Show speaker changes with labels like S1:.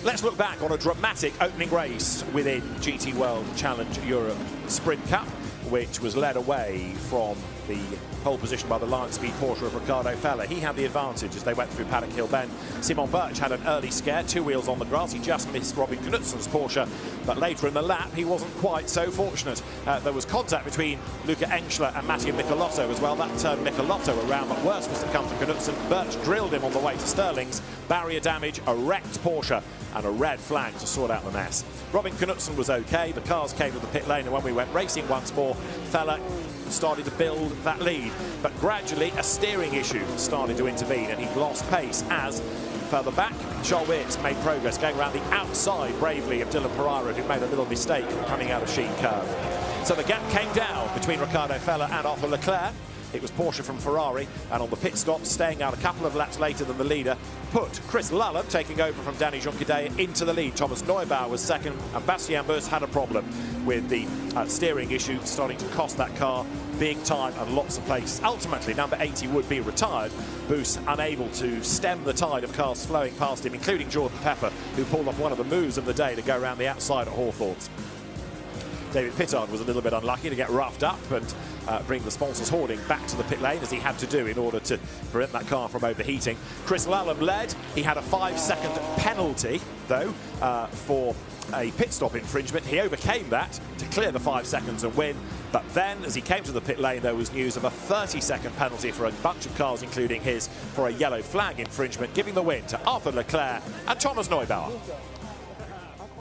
S1: Let's look back on a dramatic opening race within GT World Challenge Europe Sprint Cup, which was led away from the pole position by the Lion Speed Porsche of Ricardo Feller. He had the advantage as they went through Paddock Hill Bend. Simon Birch had an early scare, 2 wheels on the grass. He just missed Robin Knutsen's Porsche, but later in the lap he wasn't quite so fortunate. There was contact between Luca Engschler and Mattia Michelotto as well. That turned Michelotto around, but worse was to come for Knutsen. Birch drilled him on the way to Sterling's. Barrier damage, a wrecked Porsche, and a red flag to sort out the mess. Robin Knutsen was okay. The cars came to the pit lane, and when we went racing once more, Feller started to build that lead, but gradually a steering issue started to intervene and he lost pace as further back Charles Weerts made progress going around the outside bravely of Dylan Pereira, who made a little mistake coming out of Sheen Curve. So the gap came down between Ricardo Feller and Arthur Leclerc. It was Porsche from Ferrari, and on the pit stop, staying out a couple of laps later than the leader, put Chris Lallam, taking over from Danny Junqueday, into the lead. Thomas Neubauer was second, and Bastien Buss had a problem with the steering issue, starting to cost that car big time and lots of places. Ultimately, number 80 would be retired. Buss unable to stem the tide of cars flowing past him, including Jordan Pepper, who pulled off one of the moves of the day to go around the outside at Hawthorns. David Pittard was a little bit unlucky to get roughed up and bring the sponsors hoarding back to the pit lane, as he had to do in order to prevent that car from overheating. Chris Lallam led. He had a 5-second penalty, though, for a pit stop infringement. He overcame that to clear the 5 seconds and win. But then, as he came to the pit lane, there was news of a 30-second penalty for a bunch of cars, including his, for a yellow flag infringement, giving the win to Arthur Leclerc and Thomas Neubauer.